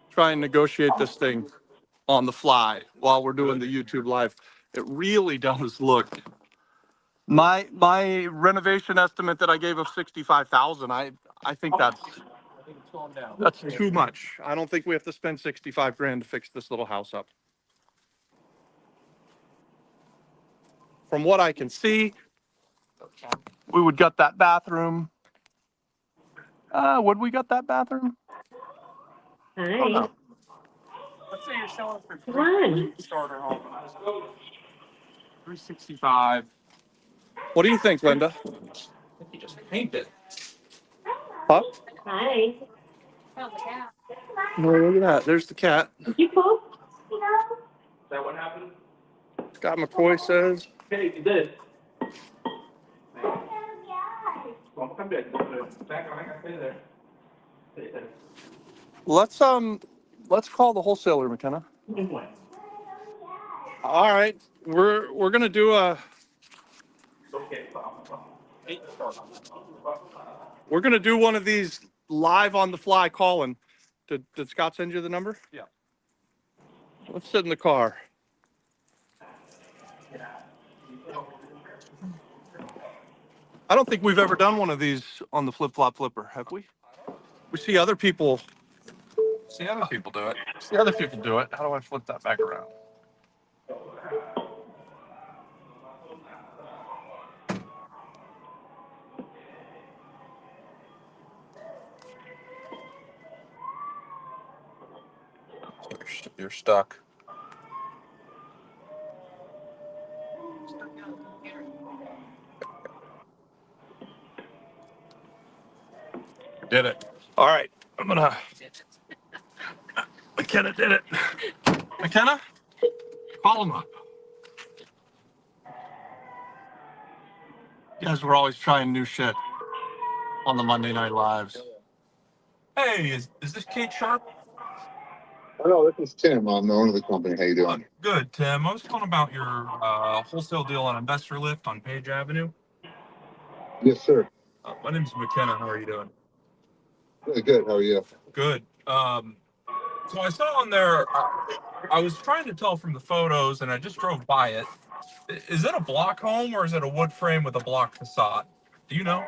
try and negotiate this thing on the fly while we're doing the YouTube live. It really does look. My renovation estimate that I gave of $65,000, I think that's too much. I don't think we have to spend 65 grand to fix this little house up. From what I can see, we would gut that bathroom. Would we gut that bathroom? Hi. Oh, no. Let's say you're selling for Come on. starter home. 365. What do you think, Linda? You just paint it. Huh? Hi. Found the cat. Oh, look at that. There's the cat. Did you poop? Is that what happened? Scott McCoy says. Hey, you did. Well, come back. Back on. I got to stay there. Stay there. Let's call the wholesaler, McKenna. All right. We're gonna do a. Okay. We're gonna do one of these live on the fly calling. Did Scott send you the number? Yeah. Let's sit in the car. I don't think we've ever done one of these on the Flip Flop Flipper, have we? We see other people. See other people do it. See other people do it. How do I flip that back around? You're stuck. Did it. All right. I'm gonna. McKenna did it. McKenna, call him up. You guys were always trying new shit on the Monday Night Lives. Hey, is this Kate Sharp? Hello, this is Tim. I'm the owner of the company. How you doing? Good, Tim. I was calling about your wholesale deal on Investor Lift on Page Avenue. Yes, sir. My name's McKenna. How are you doing? Really good. How are you? Good. So I saw on there, I was trying to tell from the photos, and I just drove by it. Is it a block home or is it a wood frame with a block facade? Do you know?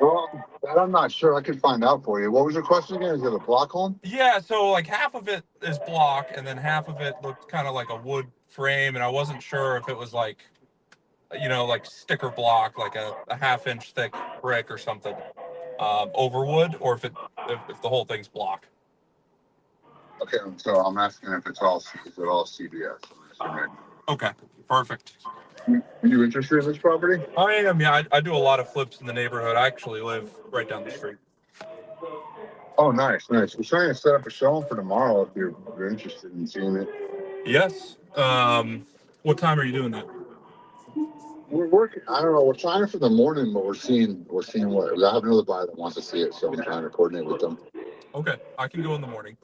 Well, that I'm not sure. I can find out for you. What was your question again? Is it a block home? Yeah, so like half of it is block, and then half of it looked kind of like a wood frame, and I wasn't sure if it was like, like sticker block, like a half-inch thick brick or something over wood, or if the whole thing's block. Okay, so I'm asking if is it all CBS? Okay, perfect. Are you interested in this property? I am, yeah. I do a lot of flips in the neighborhood. I actually live right down the street. Oh, nice. We're trying to set up a showing for tomorrow if you're interested in seeing it. Yes. What time are you doing that? We're working. I don't know. We're trying for the morning, but we're seeing what I have another buyer that wants to see it, so I'm trying to coordinate with them. Okay, I can go in the morning.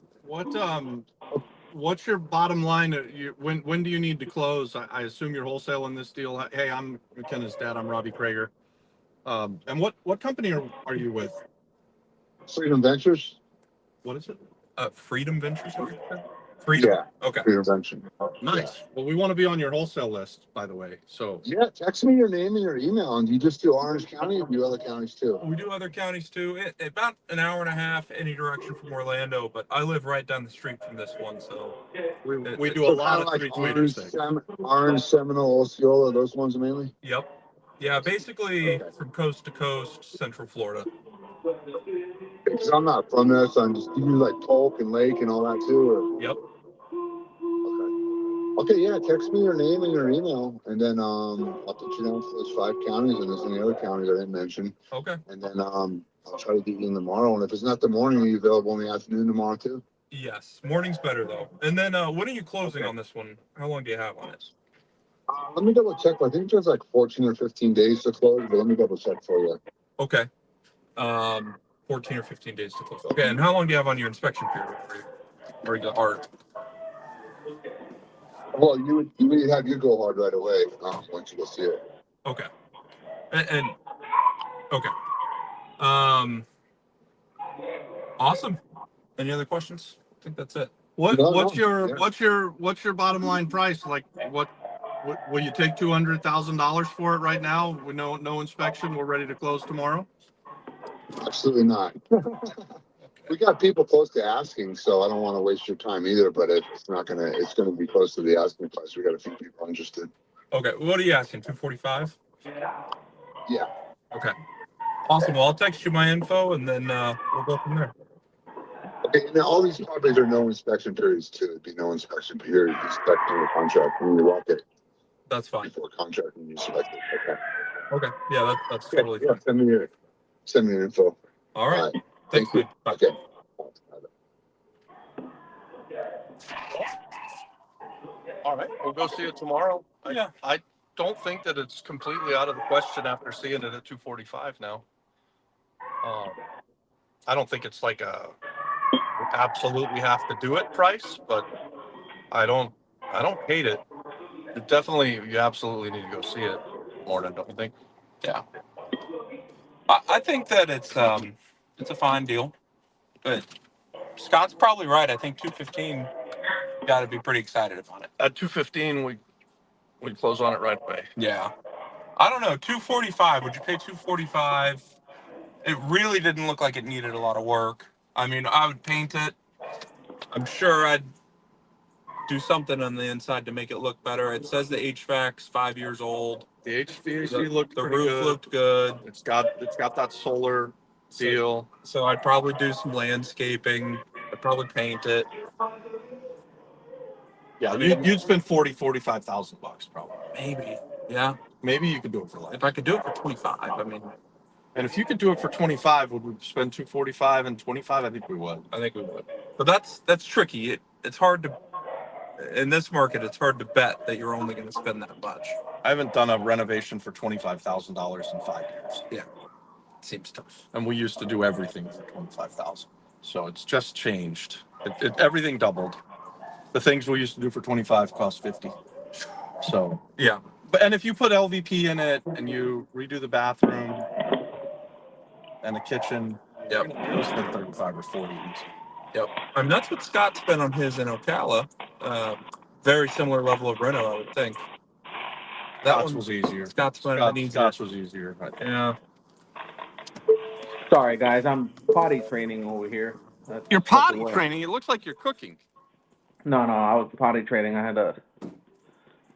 What's your bottom line? When do you need to close? I assume you're wholesaling this deal. Hey, I'm McKenna's dad. I'm Robbie Krager. And what company are you with? Freedom Ventures. What is it? Freedom Ventures. Freedom. Yeah. Okay. Freedom Ventures. Nice. Yeah. Well, we want to be on your wholesale list, by the way. So Yeah, text me your name and your email. And you just do Orange County or do other counties too? We do other counties too. About an hour and a half any direction from Orlando, but I live right down the street from this one, so we do a lot of like 326. Orange, Seminole, Osceola, those ones mainly. Yep. Yeah, basically from coast to coast, Central Florida. Because I'm not from there, so I'm just you do like Polk and Lake and all that too. Or? Yep. Okay, yeah. Text me your name and your email, and then I'll put you down for those 5 counties, and there's any other counties I didn't mention. Okay. And then I'll try to get you in tomorrow. And if it's not the morning, are you available in the afternoon tomorrow too? Yes, morning's better though. And then when are you closing on this one? How long do you have on it? Let me double check. I think there's like 14 or 15 days to close, but let me double check for you. Okay. 14 or 15 days to close. Okay, and how long do you have on your inspection period? Or Well, you would have you go hard right away once you go see it. okay. And okay. Awesome. Any other questions? I think that's it. What's your bottom line price? Like what will you take $200,000 for it right now with no inspection? We're ready to close tomorrow. Absolutely not. We got people close to asking, so I don't want to waste your time either. But it's gonna be close to the asking price. We got a few people interested. Okay. What are you asking? 245? Yeah. Okay. Awesome. Well, I'll text you my info and then we'll go from there. Okay. Now all these properties are no inspection periods too. It'd be no inspection period. You inspect the contract when you walk it. That's fine. Before contract when you inspect it. Okay. Okay. Yeah, that's totally yeah, fine. Send me your info. All right. All right. Thanks, you. man. Bye. Okay. All right, we'll go see it tomorrow. Yeah. I don't think that it's completely out of the question after seeing it at 245 now. I don't think it's like a absolutely have to do it price, but I don't hate it. You absolutely need to go see it, Morning, don't you think? Yeah. I think that it's a fine deal, but Scott's probably right. I think 215 got to be pretty excited about it. At 215, we close on it right away. Yeah. I don't know. 245. Would you pay 245? It really didn't look like it needed a lot of work. I mean, I would paint it. I'm sure I'd do something on the inside to make it look better. It says the HVAC's 5 years old. The HVAC looked The pretty roof good. looked good. It's got that solar deal. So I'd probably do some landscaping. I'd probably paint it. Yeah, you'd spend $45,000 probably. Maybe. Yeah. Maybe you could do it for less. If I could do it for 25, I mean, And if you could do it for 25, would we spend 245 and 25? I think we would. I think we would. But that's tricky. It's hard to, in this market, it's hard to bet that you're only going to spend that much. I haven't done a renovation for $25,000 in 5 years. Seems tough. And we used to do everything for 25,000. So it's just changed. Everything doubled. The things we used to do for 25 cost 50. So, Yeah. and if you put LVP in it and you redo the bathroom and the kitchen, Yep. you're gonna spend 35 or 40 easy. Yep. I mean, that's what Scott spent on his in Ocala. Very similar level of reno, I would think. That Scott's one was easier. Scott's might have been easier. Scott's was easier. Yeah. Sorry, guys, I'm potty training over here. You're That's the potty way. training. It looks like you're cooking. No, I was potty training. I had to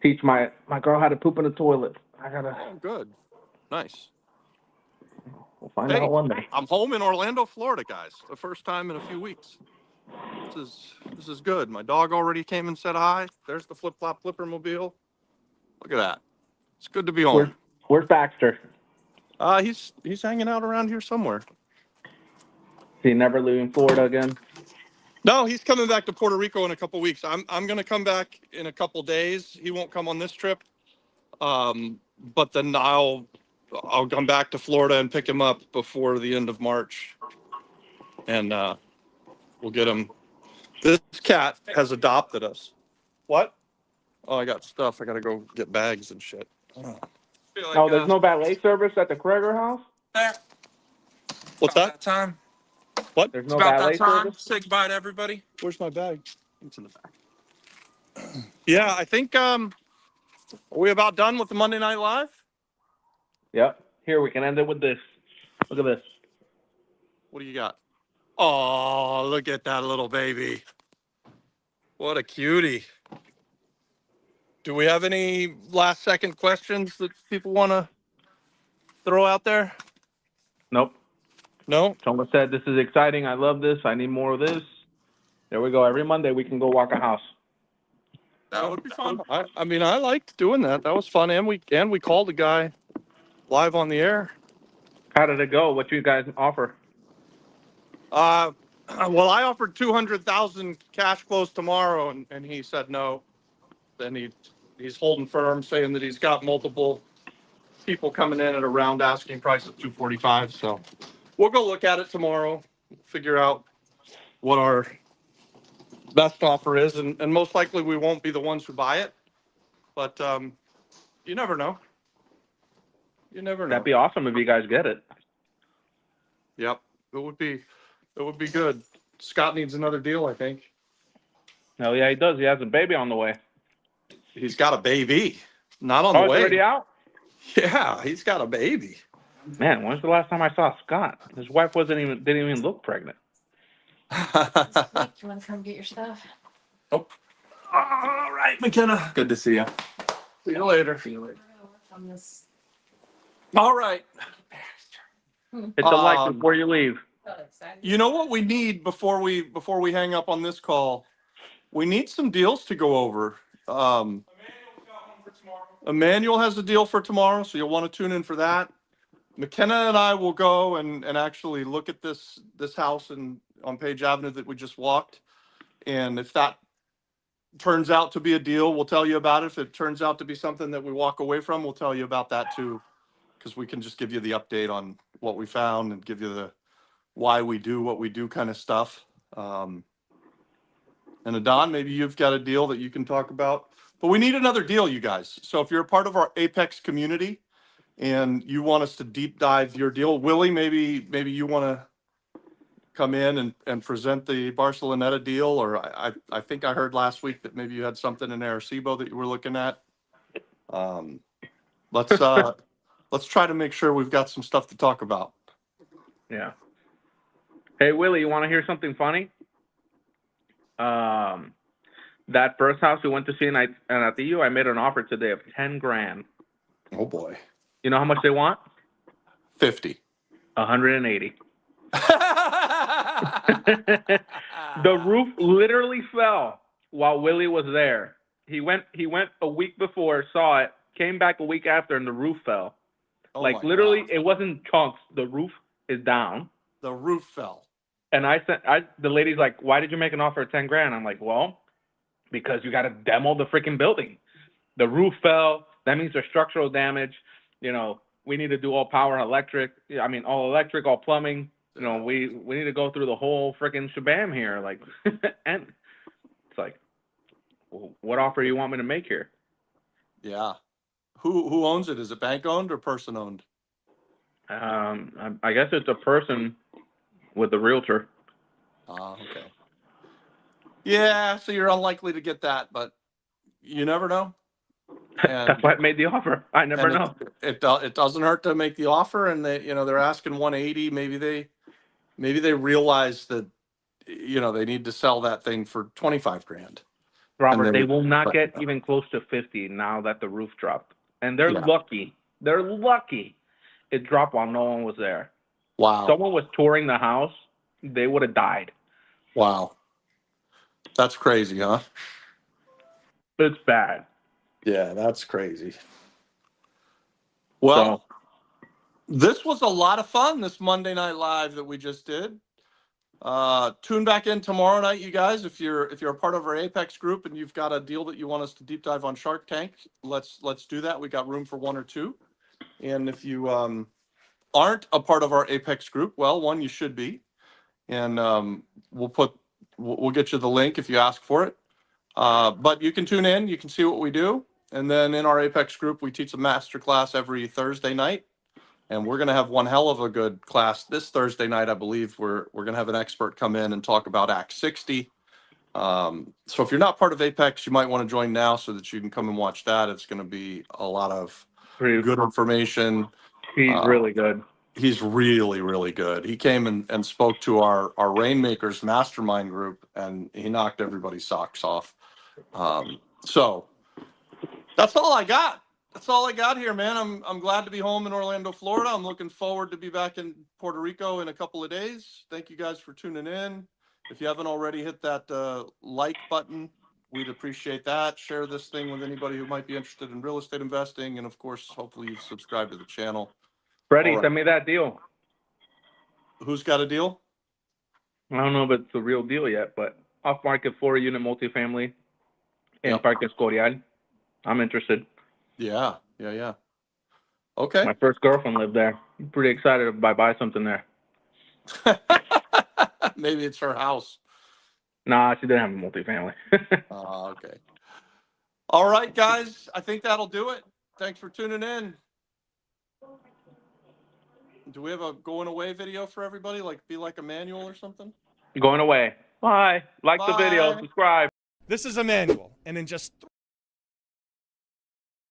teach my girl how to poop in the toilet. I gotta. Oh, good. Nice. We'll find Hey. out one day. I'm home in Orlando, Florida, guys. The first time in a few weeks. This is good. My dog already came and said hi. There's the Flip Flop Flipper Mobile. Look at that. It's good to be home. Where's Baxter? He's hanging out around here somewhere. Is he never leaving Florida again? No, he's coming back to Puerto Rico in a couple weeks. I'm gonna come back in a couple days. He won't come on this trip. But then I'll come back to Florida and pick him up before the end of March. And we'll get him. This cat has adopted us. What? Oh, I got stuff. I gotta go get bags and shit. Oh, there's no valet service at the Kreger house? What's About that? time. What? There's It's no about valet that time. service? Say goodbye to everybody. Where's my bag? It's in the back. Yeah, I think are we about done with the Monday Night Live? Yep. Here, we can end it with this. Look at this. What do you got? Oh, look at that little baby. What a cutie. Do we have any last second questions that people want to throw out there? Nope. No? Someone said, this is exciting. I love this. I need more of this. There we go. Every Monday, we can go walk a house. That would be fun. I mean, I liked doing that. That was fun. And we called the guy live on the air. How did it go? What you guys offer? Well, I offered 200,000 cash flows tomorrow, and he said no. Then he's holding firm, saying that he's got multiple people coming in at around asking price of 245. So we'll go look at it tomorrow, figure out what our best offer is, and most likely we won't be the ones who buy it. But you never know. You never know. That'd be awesome if you guys get it. Yep, it would be good. Scott needs another deal, I think. Hell yeah, he does. He has a baby on the way. He's got a baby, not on Oh, the it's way. already out? Yeah, he's got a baby. Man, when's the last time I saw Scott? His wife didn't even look pregnant. Do you want to come get your stuff? All right, McKenna. Good to see you. See you later. We're gonna work on this. All right. It's a like before you leave. So excited. You know what we need before we hang up on this call? We need some deals to go over. Emmanuel has a deal for tomorrow, so you'll want to tune in for that. McKenna and I will go and actually look at this house on Page Avenue that we just walked. And if that turns out to be a deal, we'll tell you about it. If it turns out to be something that we walk away from, we'll tell you about that too. Because we can just give you the update on what we found and give you the why we do what we do kind of stuff. And Adon, maybe you've got a deal that you can talk about. But we need another deal, you guys. So if you're a part of our Apex community and you want us to deep dive your deal, Willie, maybe you want to come in and present the Barceloneta deal, or I think I heard last week that maybe you had something in Arecibo that you were looking at. Let's try to make sure we've got some stuff to talk about. Yeah. Hey, Willie, you want to hear something funny? That first house we went to see at the U, I made an offer today of 10 grand. Oh boy. You know how much they want? 50. 180. The roof literally fell while Willie was there. He went a week before, saw it, came back a week after, and the roof fell. Oh like my literally, God. it wasn't chunks. The roof is down. The roof fell. And the lady's like, why did you make an offer of 10 grand? I'm like, well, because you got to demo the freaking building. The roof fell, That means there's structural damage. You know, we need to do all power and electric. I mean, all electric, all plumbing. You know, we need to go through the whole freaking shabam here. Like, and it's like, well, what offer you want me to make here? Yeah. Who owns it? Is it bank owned or person owned? I guess it's a person with a realtor. Okay. Yeah, so you're unlikely to get that, but you never know. And, That's why I made the offer. I never and know. it doesn't hurt to make the offer, and they're asking 180. Maybe they realize that they need to sell that thing for 25 grand. Robert, And they then- will not but- get even close to 50 now that the roof dropped. And they're Yeah. lucky. They're lucky it dropped while no one was there. Wow. Someone was touring the house, they would have died. Wow. That's crazy, huh? It's bad. Yeah, that's crazy. Well, this was a lot of fun, this Monday Night Live that we just did. Tune back in tomorrow night, you guys. If you're a part of our Apex group and you've got a deal that you want us to deep dive on Shark Tank, let's do that. We got room for one or two. And if you aren't a part of our Apex group, well, one, you should be. And we'll get you the link if you ask for it. But you can tune in, you can see what we do. And then in our Apex group, we teach a master class every Thursday night. And we're going to have one hell of a good class this Thursday night. I believe we're going to have an expert come in and talk about Act 60. So if you're not part of Apex, you might want to join now so that you can come and watch that. It's going to be a lot of good information. He's really good. He's really, really good. He came and spoke to our Rainmakers mastermind group, and he knocked everybody's socks off. So that's all I got. That's all I got here, man. I'm glad to be home in Orlando, Florida. I'm looking forward to be back in Puerto Rico in a couple of days. Thank you guys for tuning in. If you haven't already, hit that like button. We'd appreciate that. Share this thing with anybody who might be interested in real estate investing. And of course, hopefully you've subscribed to the channel. Freddie, All right. send me that deal. Who's got a deal? I don't know if it's the real deal yet, but off-market 4-unit multifamily in Yep. Parque Escorial. I'm interested. Yeah. Okay. My first girlfriend lived there. I'm pretty excited if I buy something there. Maybe it's her house. Nah, she didn't have a multifamily. Okay. All right, guys. I think that'll do it. Thanks for tuning in. Do we have a going away video for everybody? Be like a manual or something? Going away. Bye. Like the video. Bye. Subscribe. This is Emmanuel, and in just